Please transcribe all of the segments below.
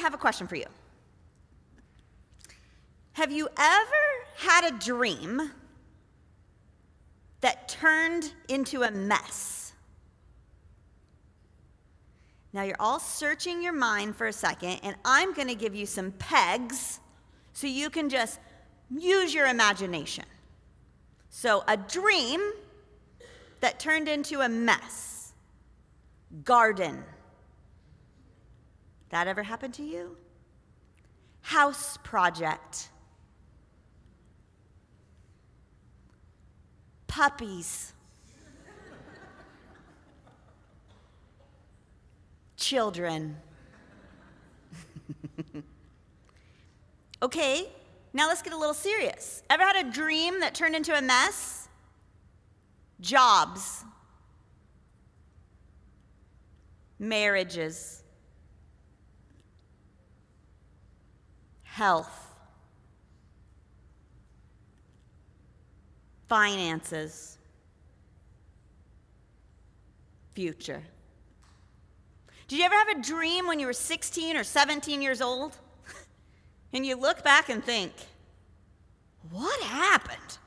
have a question for you. Have you ever had a dream that turned into a mess? Now you're all searching your mind for a second, and I'm going to give you some pegs so you can just use your imagination. So a dream that turned into a mess. Garden. That ever happened to you? House project. Puppies. Children. Okay, now let's get a little serious. Ever had a dream that turned into a mess? Jobs. Marriages. Health. Finances. Future. Did you ever have a dream when you were 16 or 17 years old? And you look back and think, what happened?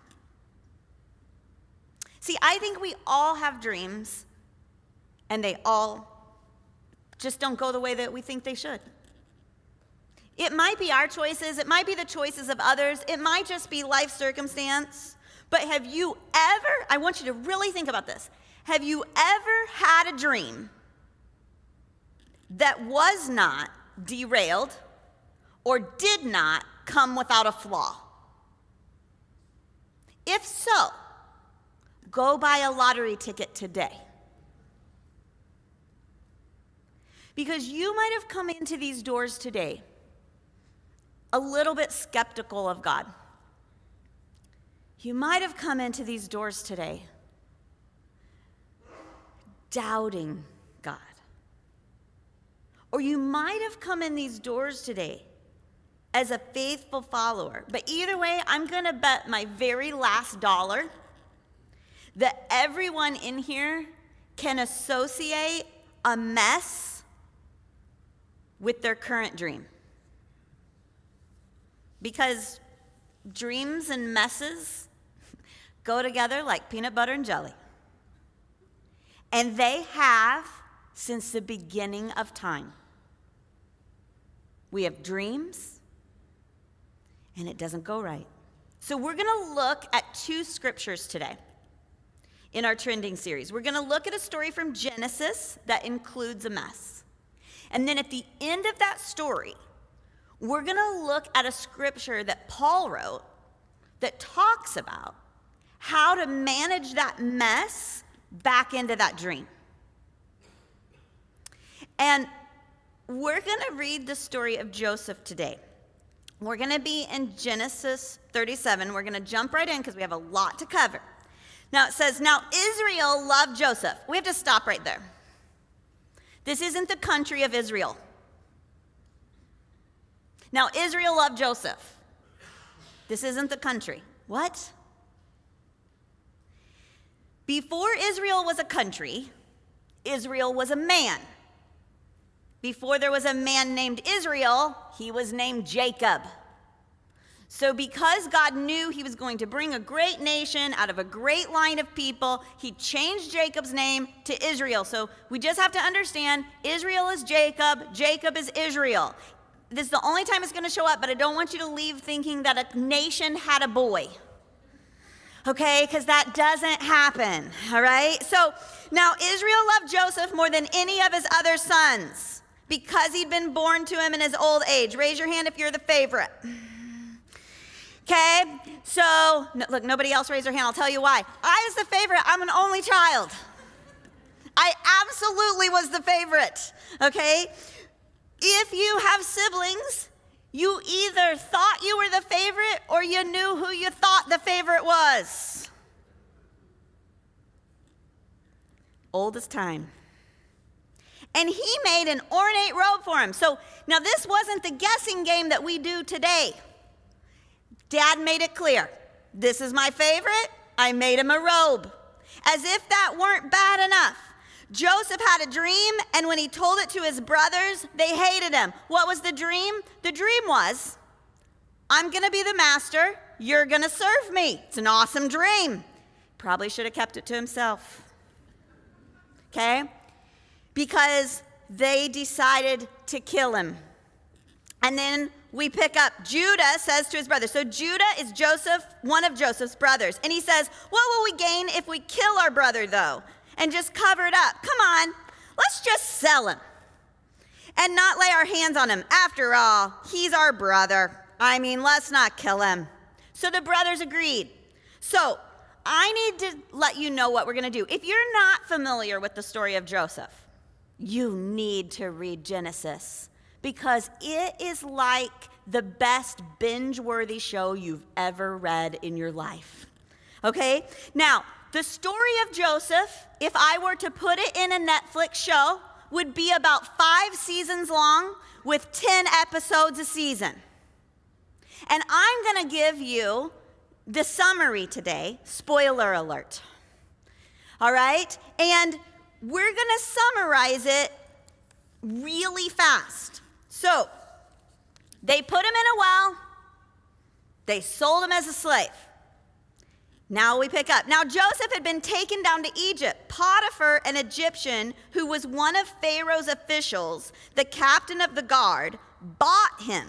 See, I think we all have dreams, and they all just don't go the way that we think they should. It might be our choices, it might be the choices of others, it might just be life circumstance, but have you ever, I want you to really think about this, have you ever had a dream that was not derailed or did not come without a flaw? If so, go buy a lottery ticket today. Because you might have come into these doors today a little bit skeptical of God. You might have come into these doors today doubting God. Or you might have come in these doors today as a faithful follower. But either way, I'm going to bet my very last dollar that everyone in here can associate a mess with their current dream. Because dreams and messes go together like peanut butter and jelly. And they have since the beginning of time. We have dreams, and it doesn't go right. So we're going to look at two scriptures today in our trending series. We're going to look at a story from Genesis that includes a mess. And then at the end of that story, we're going to look at a scripture that Paul wrote that talks about how to manage that mess back into that dream. And we're going to read the story of Joseph today. We're going to be in Genesis 37. We're going to jump right in because we have a lot to cover. Now it says, now Israel loved Joseph. We have to stop right there. This isn't the country of Israel. Now Israel loved Joseph. This isn't the country. What? Before Israel was a country, Israel was a man. Before there was a man named Israel, he was named Jacob. So because God knew he was going to bring a great nation out of a great line of people, he changed Jacob's name to Israel. So we just have to understand, Israel is Jacob, Jacob is Israel. This is the only time it's going to show up, but I don't want you to leave thinking that a nation had a boy. Okay, because that doesn't happen, all right? So now Israel loved Joseph more than any of his other sons, because he'd been born to him in his old age. Raise your hand if you're the favorite. Okay, so, look, nobody else raised their hand. I'll tell you why. I was the favorite. I'm an only child. I absolutely was the favorite, okay? If you have siblings, you either thought you were the favorite or you knew who you thought the favorite was. Oldest time. And he made an ornate robe for him. So now this wasn't the guessing game that we do today. Dad made it clear. This is my favorite. I made him a robe. As if that weren't bad enough. Joseph had a dream, and when he told it to his brothers, they hated him. What was the dream? The dream was, I'm going to be the master, you're going to serve me. It's an awesome dream. Probably should have kept it to himself. Okay? Because they decided to kill him. And then we pick up, Judah says to his brothers. So Judah is Joseph, one of Joseph's brothers. And he says, what will we gain if we kill our brother, though, and just cover it up? Come on, let's just sell him and not lay our hands on him. After all, he's our brother. Let's not kill him. So the brothers agreed. So I need to let you know what we're going to do. If you're not familiar with the story of Joseph, you need to read Genesis, because it is like the best binge-worthy show you've ever read in your life. Okay? Now, the story of Joseph, if I were to put it in a Netflix show, would be about 5 seasons long with 10 episodes a season. And I'm going to give you the summary today, spoiler alert. All right? And we're going to summarize it really fast. So, they put him in a well. They sold him as a slave. Now we pick up. Now Joseph had been taken down to Egypt. Potiphar, an Egyptian who was one of Pharaoh's officials, the captain of the guard, bought him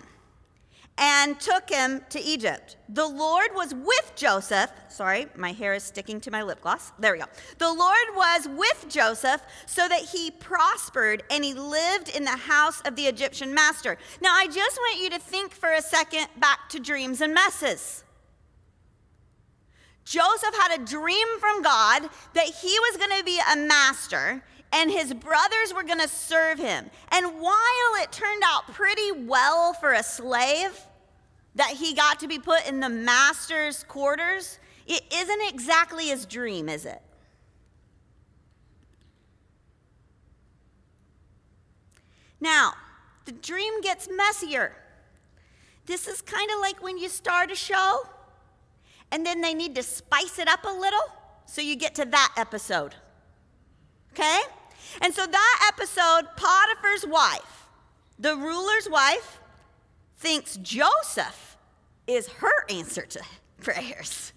and took him to Egypt. The Lord was with Joseph. Sorry, my hair is sticking to my lip gloss. There we go. The Lord was with Joseph so that he prospered and he lived in the house of the Egyptian master. Now, I just want you to think for a second back to dreams and messes. Joseph had a dream from God that he was going to be a master and his brothers were going to serve him. And while it turned out pretty well for a slave that he got to be put in the master's quarters, it isn't exactly his dream, is it? Now, the dream gets messier. This is kind of like when you start a show and then they need to spice it up a little so you get to that episode. Okay? And so that episode, Potiphar's wife, the ruler's wife, thinks Joseph is her answer to prayers.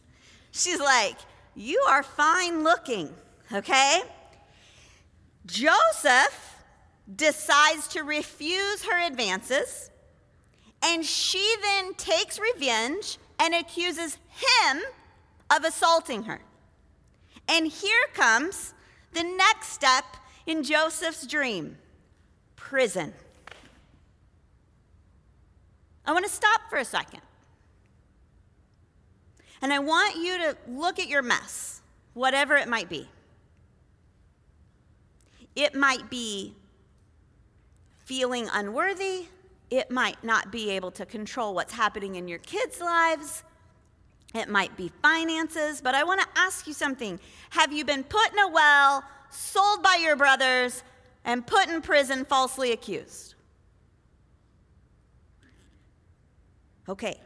She's like, you are fine looking, okay? Joseph decides to refuse her advances, and she then takes revenge and accuses him of assaulting her. And here comes the next step in Joseph's dream, prison. I want to stop for a second. And I want you to look at your mess, whatever it might be. It might be feeling unworthy. It might not be able to control what's happening in your kids' lives. It might be finances. But I want to ask you something. Have you been put in a well, sold by your brothers, and put in prison falsely accused? Okay.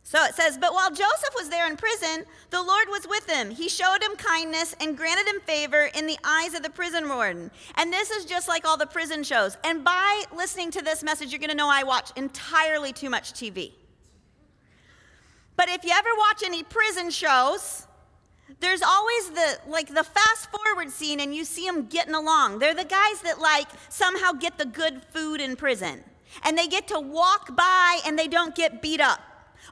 So it says, but while Joseph was there in prison, the Lord was with him. He showed him kindness and granted him favor in the eyes of the prison warden. And this is just like all the prison shows. And by listening to this message, you're going to know I watch entirely too much TV. But if you ever watch any prison shows, there's always the fast forward scene and you see them getting along. They're the guys that somehow get the good food in prison. And they get to walk by and they don't get beat up.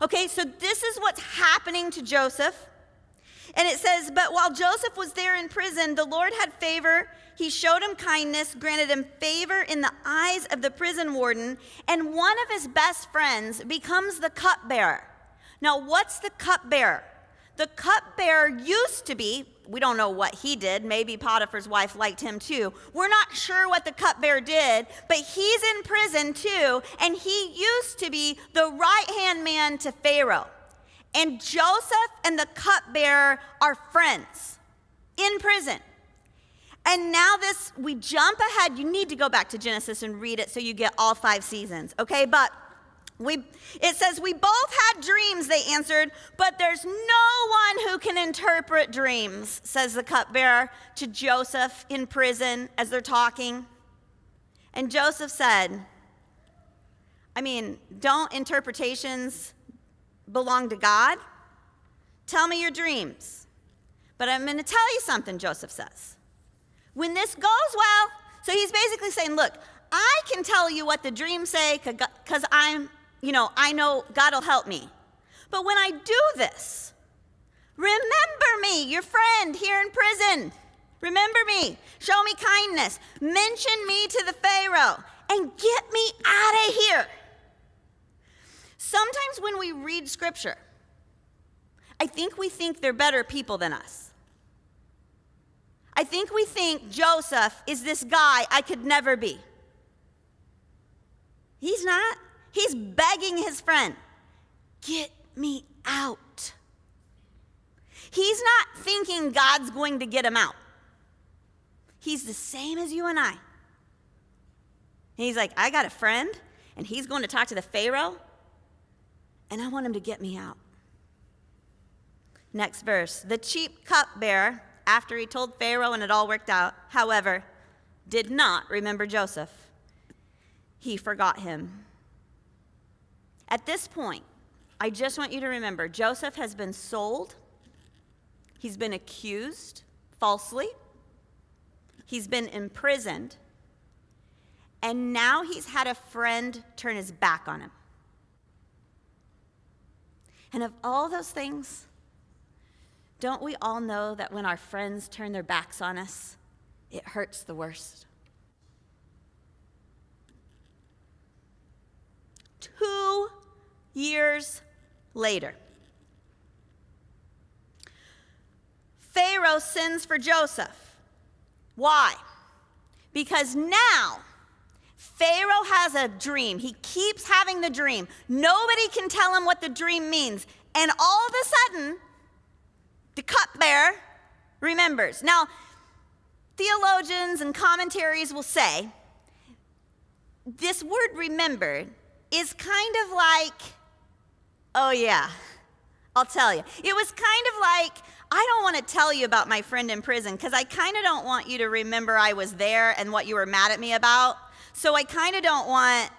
Okay, so this is what's happening to Joseph. And it says, but while Joseph was there in prison, the Lord had favor. He showed him kindness, granted him favor in the eyes of the prison warden. And one of his best friends becomes the cupbearer. Now, what's the cupbearer? The cupbearer used to be, we don't know what he did. Maybe Potiphar's wife liked him too. We're not sure what the cupbearer did, but he's in prison too, and he used to be the right-hand man to Pharaoh. And Joseph and the cupbearer are friends in prison. And now we jump ahead. You need to go back to Genesis and read it so you get all 5 seasons, okay? But It says, we both had dreams, they answered, but there's no one who can interpret dreams, says the cupbearer to Joseph in prison as they're talking. And Joseph said, don't interpretations belong to God? Tell me your dreams. But I'm going to tell you something, Joseph says. When this goes well, so he's basically saying, look, I can tell you what the dreams say because I know God will help me. But when I do this, remember me, your friend here in prison. Remember me. Show me kindness. Mention me to the Pharaoh and get me out of here. Sometimes when we read scripture, I think we think they're better people than us. I think we think Joseph is this guy I could never be. He's not. He's begging his friend, get me out. He's not thinking God's going to get him out. He's the same as you and I. And he's like, I got a friend, and he's going to talk to the Pharaoh, and I want him to get me out. Next verse. The chief cupbearer, after he told Pharaoh and it all worked out, however, did not remember Joseph. He forgot him. At this point, I just want you to remember, Joseph has been sold. He's been accused falsely. He's been imprisoned. And now he's had a friend turn his back on him. And of all those things, don't we all know that when our friends turn their backs on us, it hurts the worst? 2 years later, Pharaoh sends for Joseph. Why? Because now Pharaoh has a dream. He keeps having the dream. Nobody can tell him what the dream means. And all of a sudden, the cupbearer remembers. Now, theologians and commentaries will say this word remembered is kind of like, oh yeah, I'll tell you. It was kind of like, I don't want to tell you about my friend in prison because I kind of don't want you to remember I was there and what you were mad at me about. So I kind of don't want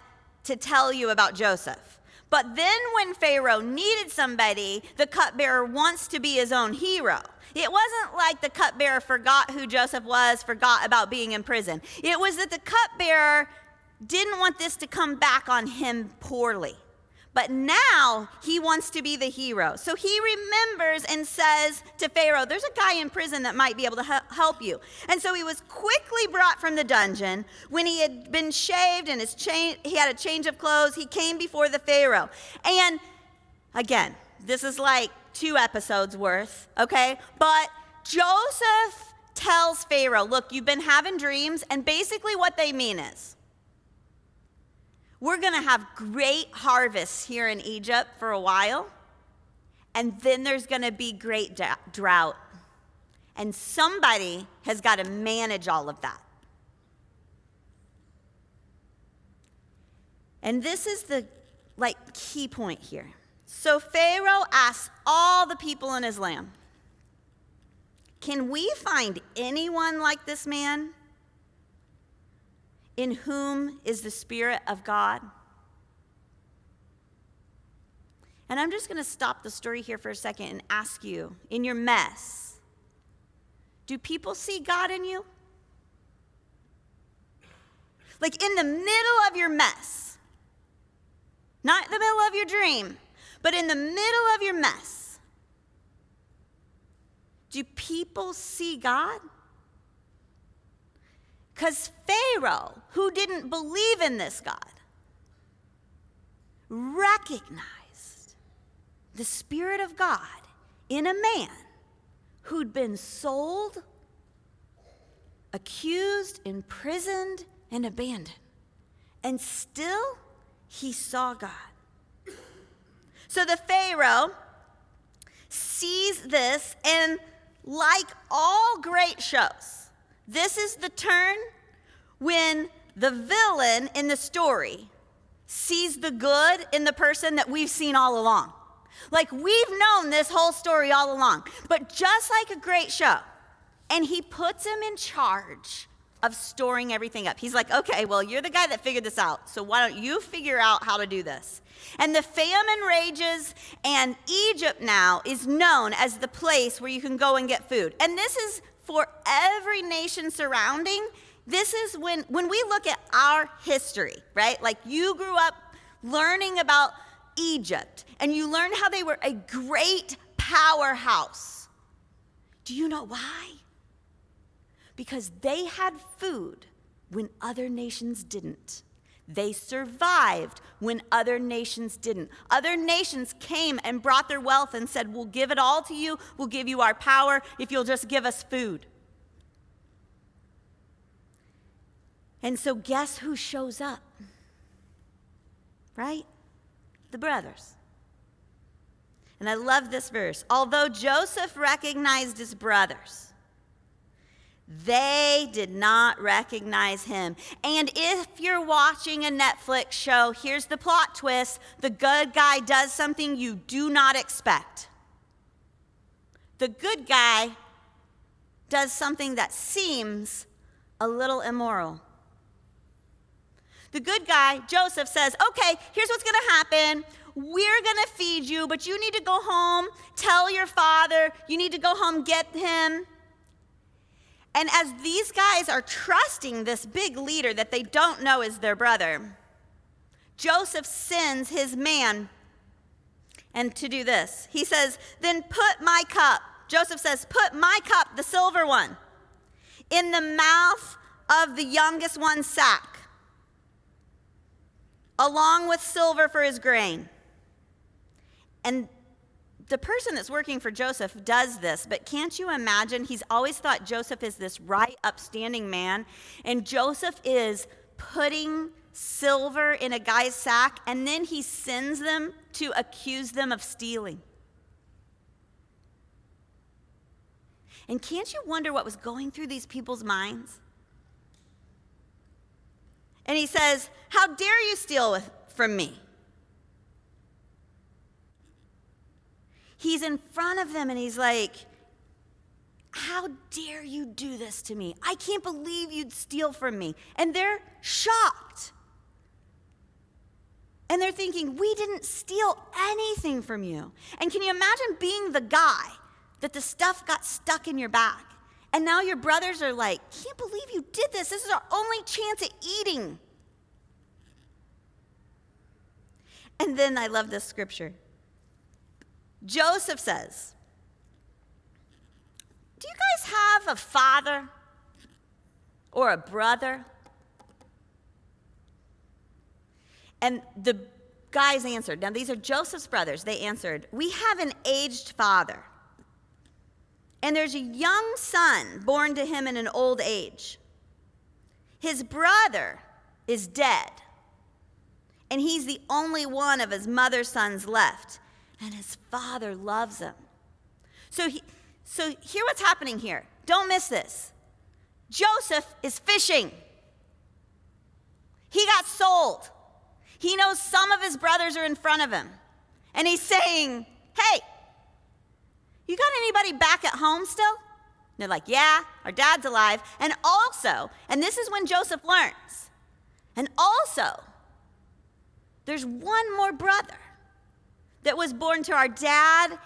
to tell you about Joseph. But then when Pharaoh needed somebody, the cupbearer wants to be his own hero. It wasn't like the cupbearer forgot who Joseph was, forgot about being in prison. It was that the cupbearer didn't want this to come back on him poorly. But now he wants to be the hero. So he remembers and says to Pharaoh, there's a guy in prison that might be able to help you. And so he was quickly brought from the dungeon. When he had been shaved and he had a change of clothes, he came before the Pharaoh. And again, this is like 2 episodes worth, okay? But Joseph tells Pharaoh, look, you've been having dreams, and basically what they mean is, we're going to have great harvests here in Egypt for a while, and then there's going to be great drought. And somebody has got to manage all of that. And this is the key point here. So Pharaoh asks all the people in his land, can we find anyone like this man in whom is the Spirit of God? And I'm just going to stop the story here for a second and ask you, in your mess, do people see God in you? Like in the middle of your mess, not the middle of your dream, but in the middle of your mess, do people see God? Because Pharaoh, who didn't believe in this God, recognized the Spirit of God in a man who'd been sold, accused, imprisoned, and abandoned. And still, he saw God. So the Pharaoh sees this, and like all great shows, this is the turn when the villain in the story sees the good in the person that we've seen all along. Like, we've known this whole story all along. But just like a great show, and he puts him in charge of storing everything up. He's like, okay, well, you're the guy that figured this out, so why don't you figure out how to do this? And the famine rages, and Egypt now is known as the place where you can go and get food. And this is for every nation surrounding. This is when we look at our history, right? Like, you grew up learning about Egypt, and you learned how they were a great powerhouse. Do you know why? Because they had food when other nations didn't. They survived when other nations didn't. Other nations came and brought their wealth and said, we'll give it all to you. We'll give you our power if you'll just give us food. And so guess who shows up? Right? The brothers. And I love this verse. Although Joseph recognized his brothers, they did not recognize him. And if you're watching a Netflix show, here's the plot twist. The good guy does something you do not expect. The good guy does something that seems a little immoral. The good guy, Joseph, says, okay, here's what's going to happen. We're going to feed you, but you need to go home, tell your father, you need to go home, get him. And as these guys are trusting this big leader that they don't know is their brother, Joseph sends his man and to do this. He says, then put my cup, Joseph says, put my cup, the silver one, in the mouth of the youngest one's sack, along with silver for his grain. And the person that's working for Joseph does this, but can't you imagine? He's always thought Joseph is this right, upstanding man, and Joseph is putting silver in a guy's sack, and then he sends them to accuse them of stealing. And can't you wonder what was going through these people's minds? And he says, how dare you steal from me? He's in front of them and he's like, how dare you do this to me? I can't believe you'd steal from me. And they're shocked. And they're thinking, we didn't steal anything from you. And can you imagine being the guy that the stuff got stuck in your bag? And now your brothers are like, can't believe you did this. This is our only chance at eating. And then I love this scripture. Joseph says, do you guys have a father or a brother? And the guys answered. Now, these are Joseph's brothers. They answered, we have an aged father, and there's a young son born to him in an old age. His brother is dead, and he's the only one of his mother's sons left. And his father loves him. So hear what's happening here. Don't miss this. Joseph is fishing. He got sold. He knows some of his brothers are in front of him. And he's saying, hey, you got anybody back at home still? And they're like, yeah, our dad's alive. And also, and this is when Joseph learns, and also, there's one more brother that was born to our dad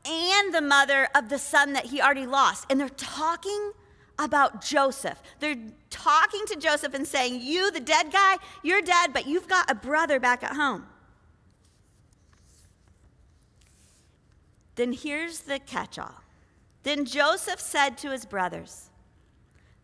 and the mother of the son that he already lost. And they're talking about Joseph. They're talking to Joseph and saying, you, the dead guy, you're dead, but you've got a brother back at home. Then here's the catch-all. Then Joseph said to his brothers,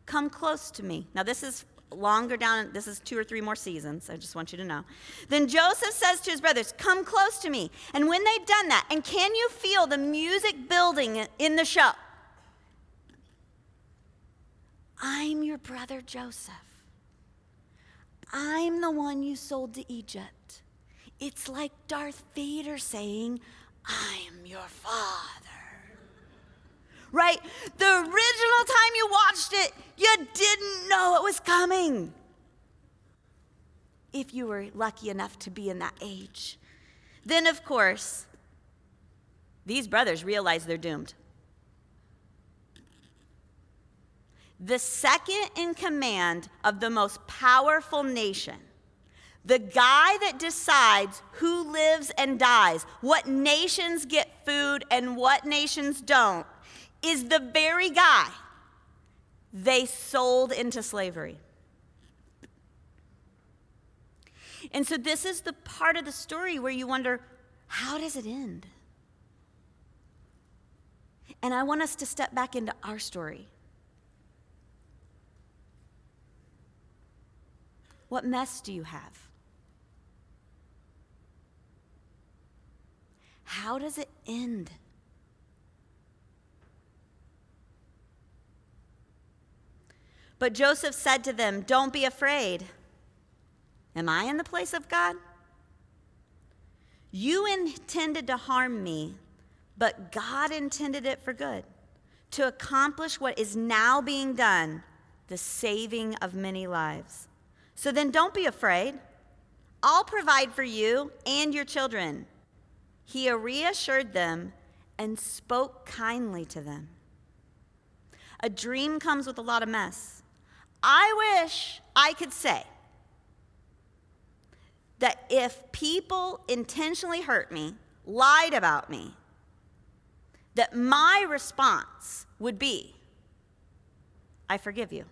come close to me. Now this is longer down, this is 2 or 3 more seasons, I just want you to know. Then Joseph says to his brothers, come close to me. And when they've done that, and can you feel the music building in the show? I'm your brother Joseph. I'm the one you sold to Egypt. It's like Darth Vader saying, I'm your father. Right? The original time you watched it, you didn't know it was coming. if you were lucky enough to be in that age. Then, of course, these brothers realize they're doomed. The second in command of the most powerful nation, the guy that decides who lives and dies, what nations get food and what nations don't, is the very guy they sold into slavery. And so this is the part of the story where you wonder, how does it end? And I want us to step back into our story. What mess do you have? How does it end? But Joseph said to them, "Don't be afraid. Am I in the place of God? You intended to harm me, but God intended it for good, to accomplish what is now being done, the saving of many lives. So then don't be afraid. I'll provide for you and your children." He reassured them and spoke kindly to them. A dream comes with a lot of mess. I wish I could say that if people intentionally hurt me, lied about me, that my response would be, "I forgive you."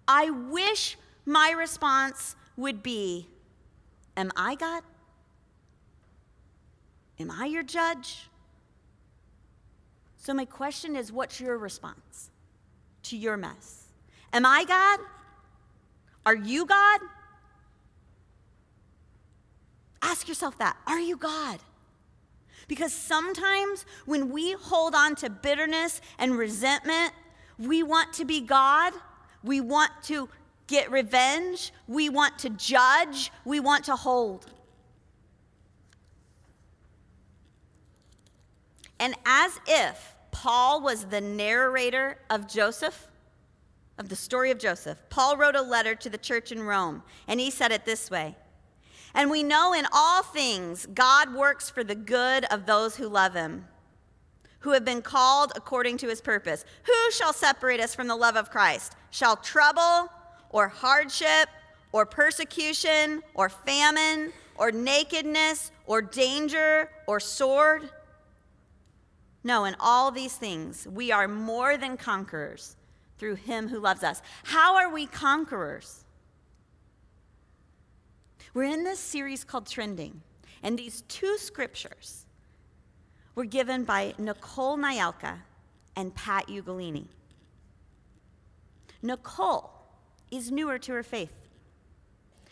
I wish my response would be, "Am I God? Am I your judge?" So my question is, what's your response to your mess? Am I God? Are you God? Ask yourself that. Are you God? Because sometimes when we hold on to bitterness and resentment, we want to be God. We want to get revenge. We want to judge. We want to hold. And as if Paul was the narrator of Joseph, of the story of Joseph, Paul wrote a letter to the church in Rome, and he said it this way: "And we know in all things God works for the good of those who love him, who have been called according to his purpose. Who shall separate us from the love of Christ? Shall trouble or hardship or persecution or famine or nakedness or danger or sword? No, in all these things we are more than conquerors through him who loves us." How are we conquerors? We're in this series called Trending, and these two scriptures were given by Nicole Nyalka and Pat Ugolini. Nicole is newer to her faith.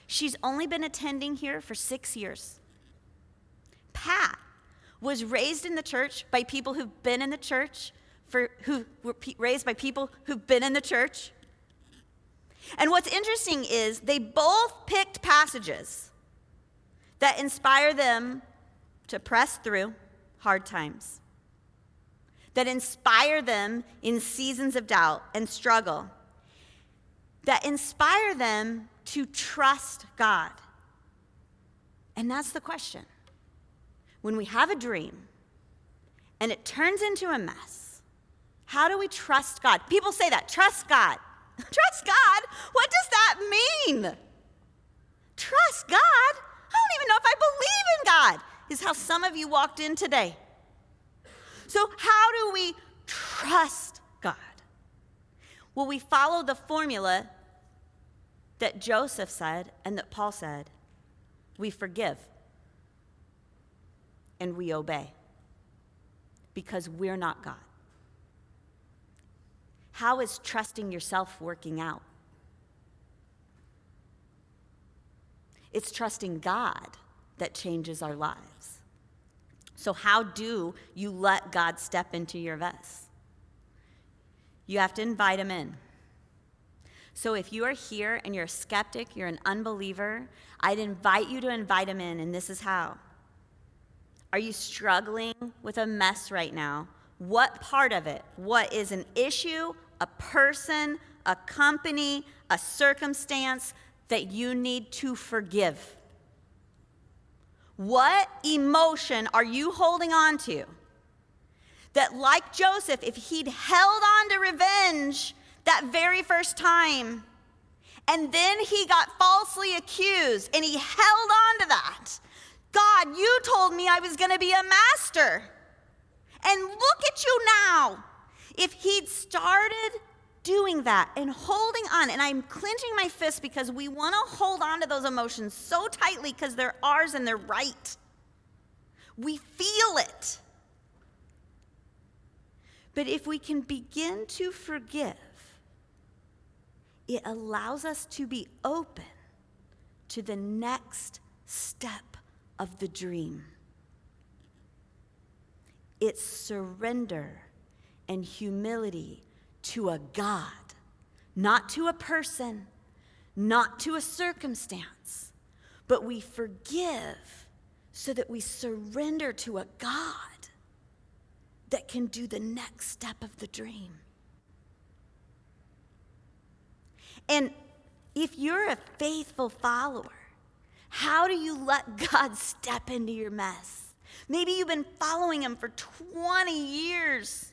She's only been attending here for 6 years. Pat was raised in the church by people who've been in the church, raised by people who've been in the church. And what's interesting is they both picked passages that inspire them to press through hard times, that inspire them in seasons of doubt and struggle, that inspire them to trust God. And that's the question. When we have a dream and it turns into a mess, how do we trust God? People say that, trust God. Trust God? What does that mean? Trust God? I don't even know if I believe in God, is how some of you walked in today. So how do we trust God? Well, we follow the formula that Joseph said and that Paul said. We forgive and we obey because we're not God. How is trusting yourself working out? It's trusting God that changes our lives. So how do you let God step into your mess? You have to invite him in. So if you are here and you're a skeptic, you're an unbeliever, I'd invite you to invite him in, and this is how. Are you struggling with a mess right now? What part of it? What is an issue, a person, a company, a circumstance that you need to forgive. What emotion are you holding on to that, like Joseph, if he'd held on to revenge that very first time, and then he got falsely accused, and he held on to that? God, you told me I was going to be a master. And look at you now. If he'd started doing that and holding on, and I'm clenching my fist because we want to hold on to those emotions so tightly because they're ours and they're right. We feel it. But if we can begin to forgive, it allows us to be open to the next step of the dream. It's surrender and humility to a God, not to a person, not to a circumstance, but we forgive so that we surrender to a God that can do the next step of the dream. And if you're a faithful follower, how do you let God step into your mess? Maybe you've been following him for 20 years.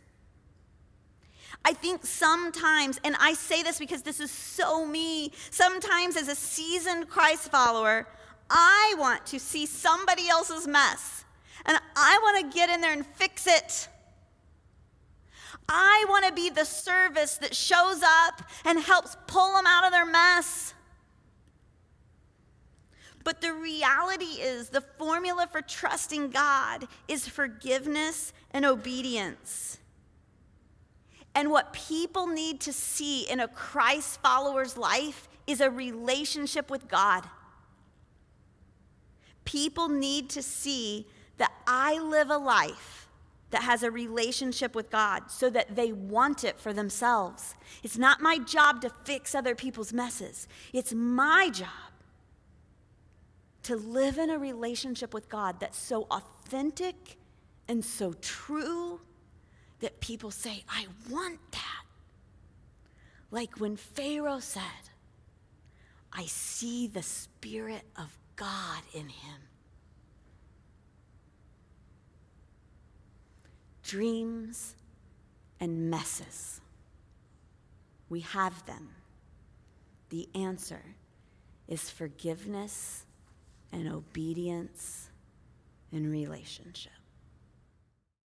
I think sometimes, and I say this because this is so me, sometimes as a seasoned Christ follower, I want to see somebody else's mess, and I want to get in there and fix it. I want to be the service that shows up and helps pull them out of their mess. But the reality is, the formula for trusting God is forgiveness and obedience. And what people need to see in a Christ follower's life is a relationship with God. People need to see that I live a life that has a relationship with God so that they want it for themselves. It's not my job to fix other people's messes. It's my job to live in a relationship with God that's so authentic and so true that people say, I want that. Like when Pharaoh said, I see the Spirit of God in him. Dreams and messes. We have them. The answer is forgiveness and obedience and relationship.